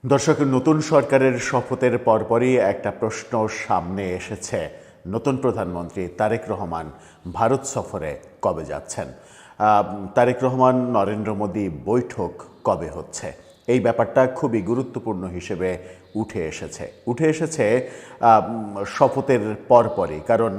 দর্শক, নতুন সরকারের শপথের পরপরই একটা প্রশ্ন সামনে এসেছে। নতুন প্রধানমন্ত্রী তারেক রহমান ভারত সফরে কবে যাচ্ছেন? তারেক রহমান নরেন্দ্র মোদী বৈঠক কবে হচ্ছে? এই ব্যাপারটা খুবই গুরুত্বপূর্ণ হিসেবে উঠে এসেছে শপথের পরপরই। কারণ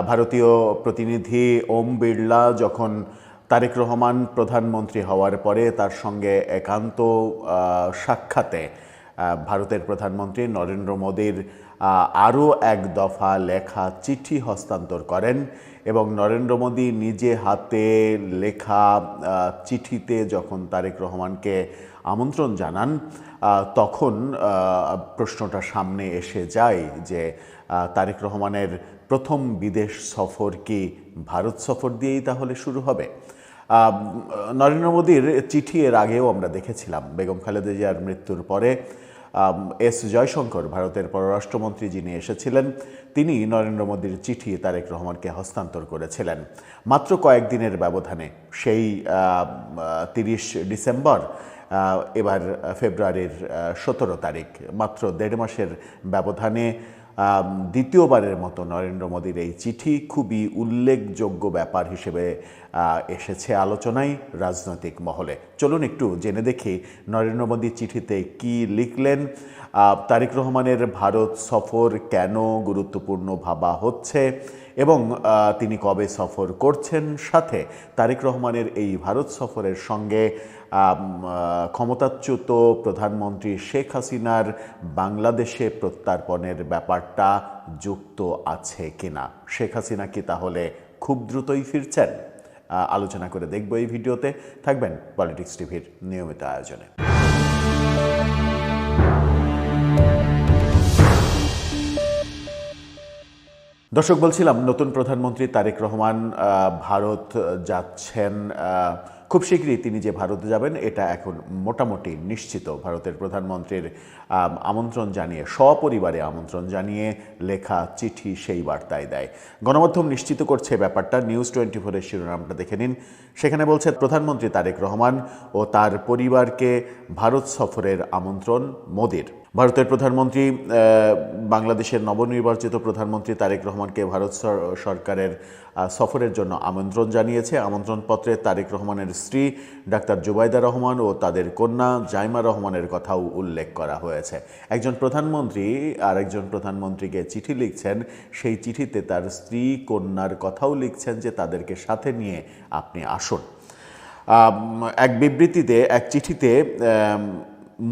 ভারতীয় প্রতিনিধি ওম বিড়লা যখন তারেক রহমান প্রধানমন্ত্রী হওয়ার পরে তার সঙ্গে একান্ত সাক্ষাতে ভারতের প্রধানমন্ত্রী নরেন্দ্র মোদীর আরও এক দফা লেখা চিঠি হস্তান্তর করেন এবং নরেন্দ্র মোদী নিজে হাতে লেখা চিঠিতে যখন তারেক রহমানকে আমন্ত্রণ জানান, তখন প্রশ্নটা সামনে এসে যায় যে তারেক রহমানের প্রথম বিদেশ সফর কি ভারত সফর দিয়েই তাহলে শুরু হবে? নরেন্দ্র মোদীর চিঠি এর আগেও আমরা দেখেছিলাম। বেগম খালেদা জিয়ার মৃত্যুর পরে এস জয়শঙ্কর, ভারতের পররাষ্ট্রমন্ত্রী যিনি এসেছিলেন, তিনি নরেন্দ্র মোদীর চিঠি তারেক রহমানকে হস্তান্তর করেছিলেন। মাত্র কয়েকদিনের ব্যবধানে, সেই 30 ডিসেম্বর, এবার ফেব্রুয়ারির 17 তারিখ, মাত্র 1.5 মাসের ব্যবধানে দ্বিতীয়বারের মতো নরেন্দ্র মোদীর এই চিঠি খুবই উল্লেখযোগ্য ব্যাপার হিসেবে এসেছে আলোচনায় রাজনৈতিক মহলে। চলুন একটু জেনে দেখি নরেন্দ্র মোদী চিঠিতে কি লিখলেন, তারেক রহমানের ভারত সফর কেন গুরুত্বপূর্ণ ভাবা হচ্ছে এবং তিনি কবে সফর করছেন, সাথে তারেক রহমানের এই ভারত সফরের সঙ্গে ক্ষমতাচ্যুত প্রধানমন্ত্রী শেখ হাসিনার বাংলাদেশে প্রত্যার্পণের ব্যাপারটা যুক্ত আছে কিনা। শেখ হাসিনা কি তাহলে খুব দ্রুতই ফিরছেন? আলোচনা করে দেখব এই ভিডিওতে। থাকবেন পলিটিক্স টিভির নিয়মিত আয়োজনে। দর্শক, বলছিলাম নতুন প্রধানমন্ত্রী তারেক রহমান ভারত যাচ্ছেন। খুব শীঘ্রই তিনি যে ভারতে যাবেন এটা এখন মোটামুটি নিশ্চিত। ভারতের প্রধানমন্ত্রীর আমন্ত্রণ জানিয়ে, সপরিবারে আমন্ত্রণ জানিয়ে লেখা চিঠি সেই বার্তায় দেয়। গণমাধ্যম নিশ্চিত করছে ব্যাপারটা। নিউজ 24-এর শিরোনামটা দেখে নিন। সেখানে বলছে, প্রধানমন্ত্রী তারেক রহমান ও তার পরিবারকে ভারত সফরের আমন্ত্রণ মোদির। ভারতের প্রধানমন্ত্রী বাংলাদেশের নবনির্বাচিত প্রধানমন্ত্রী তারেক রহমানকে ভারত সরকারের সফরের জন্য আমন্ত্রণ জানিয়েছে। আমন্ত্রণপত্রে তারেক রহমানের স্ত্রী ডাক্তার জুবাইদা রহমান ও তাদের কন্যা জাইমা রহমানের কথাও উল্লেখ করা হয়েছে। একজন প্রধানমন্ত্রী আর একজন প্রধানমন্ত্রীকে চিঠি লিখছেন, সেই চিঠিতে তার স্ত্রী কন্যার কথাও লিখছেন যে তাদেরকে সাথে নিয়ে আপনি আসুন। এক বিবৃতিতে, এক চিঠিতে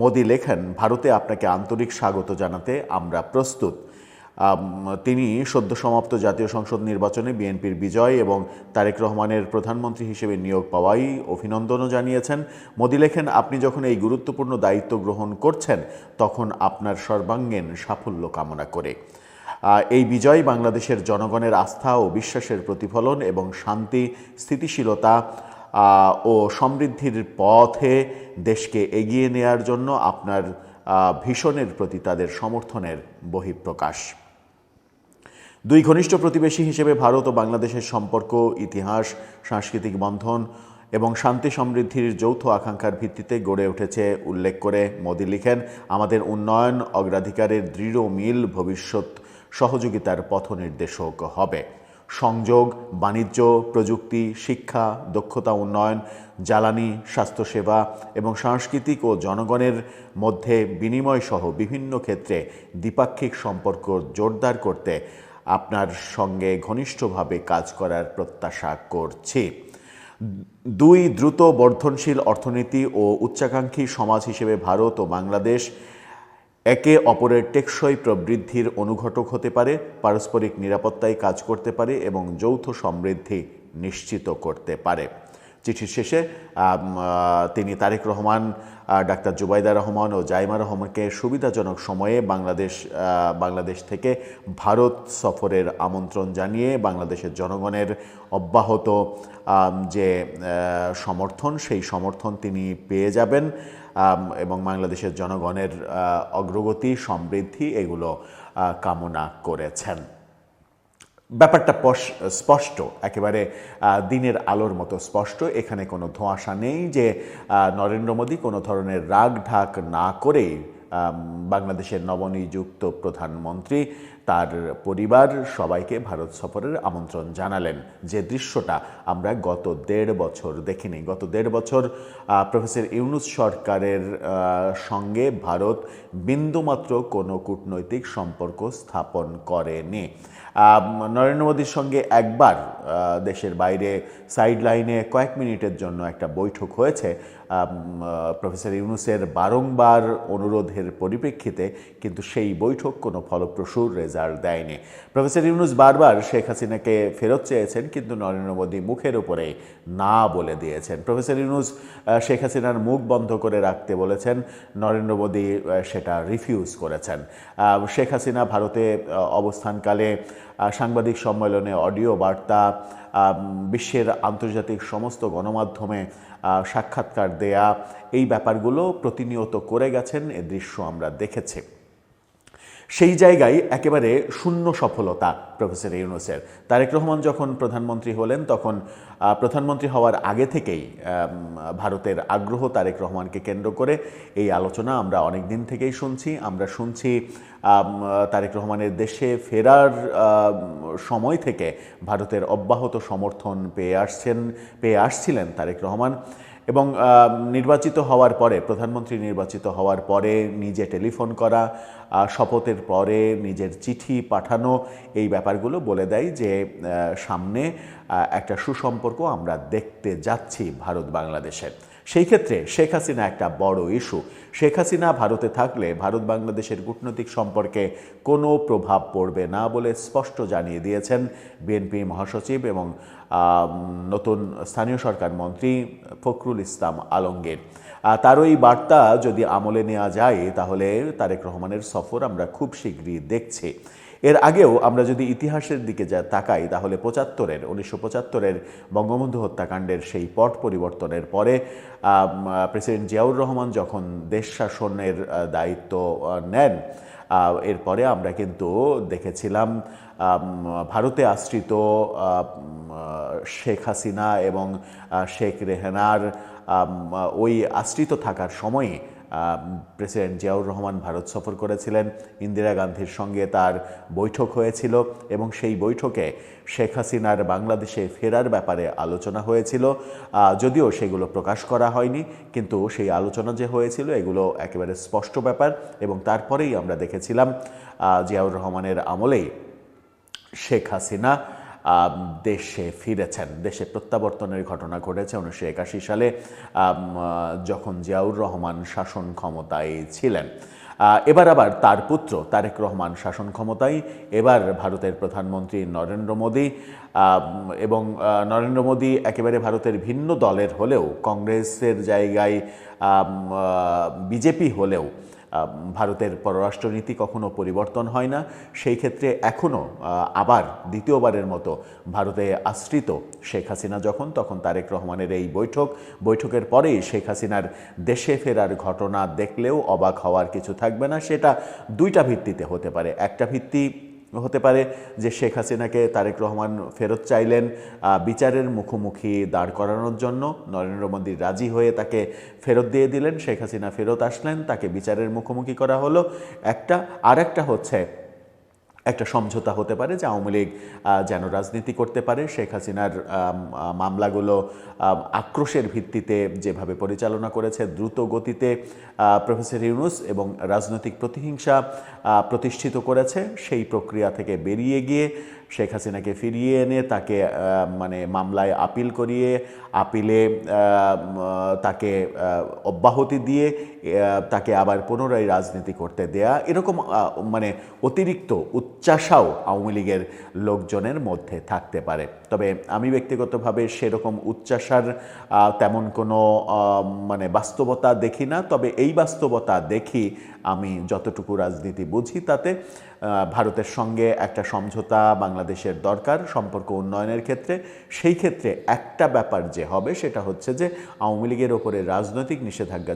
মোদি লেখেন, ভারতে আপনাকে আন্তরিক স্বাগত জানাতে আমরা প্রস্তুত। তিনি সদ্য সমাপ্ত জাতীয় সংসদ নির্বাচনে বিএনপির বিজয় এবং তারেক রহমানের প্রধানমন্ত্রী হিসেবে নিয়োগ পাওয়াই অভিনন্দনও জানিয়েছেন। মোদি লেখেন, আপনি যখন এই গুরুত্বপূর্ণ দায়িত্ব গ্রহণ করছেন তখন আপনার সর্বাঙ্গীন সাফল্য কামনা করে। এই বিজয় বাংলাদেশের জনগণের আস্থা ও বিশ্বাসের প্রতিফলন এবং শান্তি, স্থিতিশীলতা ও সমৃদ্ধির পথে দেশকে এগিয়ে নেয়ার জন্য আপনার ভীষণের প্রতি তাদের সমর্থনের বহিঃপ্রকাশ। দুই ঘনিষ্ঠ প্রতিবেশী হিসেবে ভারত ও বাংলাদেশের সম্পর্ক, ইতিহাস, সাংস্কৃতিক বন্ধন এবং শান্তি সমৃদ্ধির যৌথ আকাঙ্ক্ষার ভিত্তিতে গড়ে উঠেছে উল্লেখ করে মোদি লিখেন, আমাদের উন্নয়ন অগ্রাধিকারের দৃঢ় মিল ভবিষ্যৎ সহযোগিতার পথনির্দেশক হবে। সংযোগ, বাণিজ্য, প্রযুক্তি, শিক্ষা, দক্ষতা উন্নয়ন, জ্বালানি, স্বাস্থ্যসেবা এবং সাংস্কৃতিক ও জনগণের মধ্যে বিনিময় সহ বিভিন্ন ক্ষেত্রে দ্বিপাক্ষিক সম্পর্ক জোরদার করতে আপনার সঙ্গে ঘনিষ্ঠভাবে কাজ করার প্রত্যাশা করছি। দুই দ্রুত বর্ধনশীল অর্থনীতি ও উচ্চাকাঙ্ক্ষী সমাজ হিসেবে ভারত ও বাংলাদেশ একে অপরের টেকসই প্রবৃদ্ধির অনুঘটক হতে পারে, পারস্পরিক নিরাপত্তায় কাজ করতে পারে এবং যৌথ সমৃদ্ধি নিশ্চিত করতে পারে। চিঠির শেষে তিনি তারেক রহমান, ডাক্তার জুবাইদা রহমান ও জাইমা রহমানকে সুবিধাজনক সময়ে বাংলাদেশ থেকে ভারত সফরের আমন্ত্রণ জানিয়ে বাংলাদেশের জনগণের অব্যাহত যে সমর্থন, সেই সমর্থন তিনি পেয়ে যাবেন এবং বাংলাদেশের জনগণের অগ্রগতি, সমৃদ্ধি এগুলো কামনা করেছেন। ব্যাপারটা স্পষ্ট, একেবারে দিনের আলোর মতো স্পষ্ট। এখানে কোনো ধোঁয়াশা নেই যে নরেন্দ্র মোদী কোনো ধরনের রাগ ঢাক না করেই বাংলাদেশের নবনিযুক্ত প্রধানমন্ত্রী তার পরিবার সবাইকে ভারত সফরের আমন্ত্রণ জানালেন, যে দৃশ্যটা আমরা গত 1.5 বছর দেখিনি। গত 1.5 বছর প্রফেসর ইউনূস সরকারের সঙ্গে ভারত বিন্দুমাত্র কোনো কূটনৈতিক সম্পর্ক স্থাপন করেনি। নরেন্দ্র মোদীর সঙ্গে একবার দেশের বাইরে সাইড লাইনে কয়েক মিনিটের জন্য একটা বৈঠক হয়েছে প্রফেসর ইউনূসের বারংবার অনুরোধের পরিপ্রেক্ষিতে, কিন্তু সেই বৈঠক কোনো ফলপ্রসূ রেজাল্ট দেয়নি। প্রফেসর ইউনূস বারবার শেখ হাসিনাকে ফেরত চেয়েছেন, কিন্তু নরেন্দ্র মোদী মুখের উপরে না বলে দিয়েছেন। প্রফেসর ইউনূস শেখ হাসিনার মুখ বন্ধ করে রাখতে বলেছেন, নরেন্দ্র মোদী সেটা রিফিউজ করেছেন। শেখ হাসিনা ভারতে অবস্থানকালে সাংবাদিক সম্মেলনে অডিও বার্তা, বিশ্বের আন্তর্জাতিক সমস্ত গণমাধ্যমে সাক্ষাৎকার দেয়া, এই ব্যাপারগুলো প্রতিনিয়ত করে গেছেন। এ দৃশ্য আমরা দেখেছি। সেই জায়গায় একেবারে শূন্য সফলতা প্রফেসর ইউনূসের। তারেক রহমান যখন প্রধানমন্ত্রী হলেন, তখন প্রধানমন্ত্রী হওয়ার আগে থেকেই ভারতের আগ্রহ তারেক রহমানকে কেন্দ্র করে। এই আলোচনা আমরা অনেক দিন থেকেই শুনছি। আমরা শুনছি তারেক রহমানের দেশে ফেরার সময় থেকে ভারতের অব্যাহত সমর্থন পেয়ে আসছিলেন তারেক রহমান। এবং নির্বাচিত হওয়ার পরে, প্রধানমন্ত্রী নির্বাচিত হওয়ার পরে নিজে টেলিফোন করা, শপথের পরে নিজের চিঠি পাঠানো, এই ব্যাপারগুলো বলে দেয় যে সামনে একটা সুসম্পর্ক আমরা দেখতে যাচ্ছি ভারত বাংলাদেশের। সেই ক্ষেত্রে শেখ হাসিনা একটা বড় ইস্যু। শেখ হাসিনা ভারতে থাকলে ভারত বাংলাদেশের কূটনৈতিক সম্পর্কে কোনো প্রভাব পড়বে না বলে স্পষ্ট জানিয়ে দিয়েছেন বিএনপি মহাসচিব এবং নতুন স্থানীয় সরকার মন্ত্রী ফখরুল ইসলাম আলমগীর। তার ওই বার্তা যদি আমলে নেওয়া যায়, তাহলে তারেক রহমানের সফর আমরা খুব শীঘ্রই দেখছি। এর আগেও আমরা যদি ইতিহাসের দিকে তাকাই, তাহলে 1975-এর বঙ্গবন্ধু হত্যাকাণ্ডের সেই পট পরিবর্তনের পরে প্রেসিডেন্ট জিয়াউর রহমান যখন দেশ শাসনের দায়িত্ব নেন, এরপরে আমরা কিন্তু দেখেছিলাম ভারতে আশ্রিত শেখ হাসিনা এবং শেখ রেহানার ওই আশ্রিত থাকার সময়ে প্রেসিডেন্ট জিয়াউর রহমান ভারত সফর করেছিলেন। ইন্দিরা গান্ধীর সঙ্গে তার বৈঠক হয়েছিল এবং সেই বৈঠকে শেখ হাসিনার বাংলাদেশে ফেরার ব্যাপারে আলোচনা হয়েছিল। যদিও সেগুলো প্রকাশ করা হয়নি, কিন্তু সেই আলোচনা যে হয়েছিল এগুলো একেবারে স্পষ্ট ব্যাপার। এবং তারপরেই আমরা দেখেছিলাম জিয়াউর রহমানের আমলেই শেখ হাসিনা দেশে ফিরেছেন। দেশে প্রত্যাবর্তনের ঘটনা ঘটেছে 1981 সালে, যখন জিয়াউর রহমান শাসন ক্ষমতায় ছিলেন। এবার আবার তার পুত্র তারেক রহমান শাসন ক্ষমতায়। এবার ভারতের প্রধানমন্ত্রী নরেন্দ্র মোদী, এবং নরেন্দ্র মোদী একেবারে ভারতের ভিন্ন দলের হলেও, কংগ্রেসের জায়গায় বিজেপি হলেও ভারতের পররাষ্ট্রনীতি কখনো পরিবর্তন হয় না। সেই ক্ষেত্রে এখনও আবার দ্বিতীয়বারের মতো ভারতে আশ্রিত শেখ হাসিনা তখন তারেক রহমানের এই বৈঠকের পরেই শেখ হাসিনার দেশে ফেরার ঘটনা দেখলেও অবাক হওয়ার কিছু থাকবে না। সেটা দুইটা ভিত্তিতে হতে পারে। একটা ভিত্তি হতে পারে যে শেখ হাসিনাকে তারেক রহমান ফেরত চাইলেন বিচারের মুখোমুখি দাঁড় করানোর জন্য, নরেন্দ্র মোদী রাজি হয়ে তাকে ফেরত দিয়ে দিলেন, শেখ হাসিনা ফেরত আসলেন, তাকে বিচারের মুখোমুখি করা হলো একটা। আর একটা হচ্ছে একটা সমঝোতা হতে পারে যে আওয়ামী লীগ যেন রাজনীতি করতে পারে। শেখ হাসিনার মামলাগুলো আক্রোশের ভিত্তিতে যেভাবে পরিচালনা করেছে, দ্রুত গতিতে প্রফেসর ইউনূস, এবং রাজনৈতিক প্রতিহিংসা প্রতিষ্ঠিত করেছে, সেই প্রক্রিয়া থেকে বেরিয়ে গিয়ে শেখ হাসিনাকে ফিরিয়ে এনে তাকে মামলায় আপিল করিয়ে, আপিলে তাকে অব্যাহতি দিয়ে তাকে আবার পুনরায় রাজনীতি করতে দেয়া, এরকম অতিরিক্ত উচ্চাশাও আওয়ামী লীগের লোকজনের মধ্যে থাকতে পারে। তবে আমি ব্যক্তিগতভাবে সেরকম উচ্চাশার তেমন কোনো বাস্তবতা দেখি না। তবে এই বাস্তবতা দেখি আমি যতটুকু রাজনীতি বুঝি তাতে ভারতের সঙ্গে একটা সমঝোতা বাংলাদেশের দরকার সম্পর্ক উন্নয়নের ক্ষেত্রে। সেই ক্ষেত্রে একটা ব্যাপার যে হবে সেটা হচ্ছে যে আওয়ামী লীগের ওপরে রাজনৈতিক নিষেধাজ্ঞা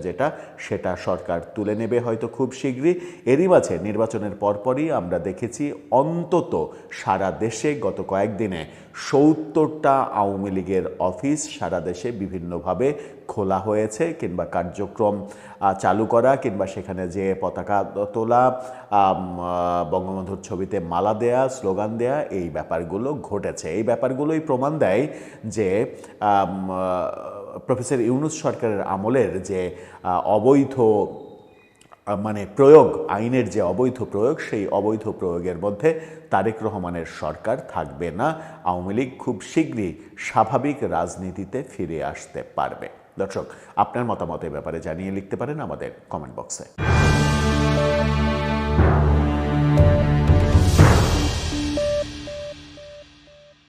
সেটা সরকার তুলে নেবে হয়তো খুব শীঘ্রই। এরই মাঝে নির্বাচনের পরপরই আমরা দেখেছি অন্তত সারা দেশে গত কয়েকদিনে 70টা আওয়ামী লীগের অফিস সারা দেশে বিভিন্নভাবে খোলা হয়েছে, কিংবা কার্যক্রম চালু করা, কিংবা সেখানে যে পতাকা তোলা, বঙ্গবন্ধুর ছবিতে মালা দেয়া, স্লোগান দেয়া, এই ব্যাপারগুলো ঘটেছে। এই ব্যাপারগুলোই প্রমাণ দেয় যে প্রফেসর ইউনূস সরকারের আমলের যে অবৈধ প্রয়োগ, আইনের যে অবৈধ প্রয়োগ, সেই অবৈধ প্রয়োগের মধ্যে তারেক রহমানের সরকার থাকবে না। আওয়ামী লীগ খুব শীঘ্রই স্বাভাবিক রাজনীতিতে ফিরে আসতে পারবে। দর্শক, আপনার মতামত এ ব্যাপারে জানিয়ে লিখতে পারেন আমাদের কমেন্ট বক্সে।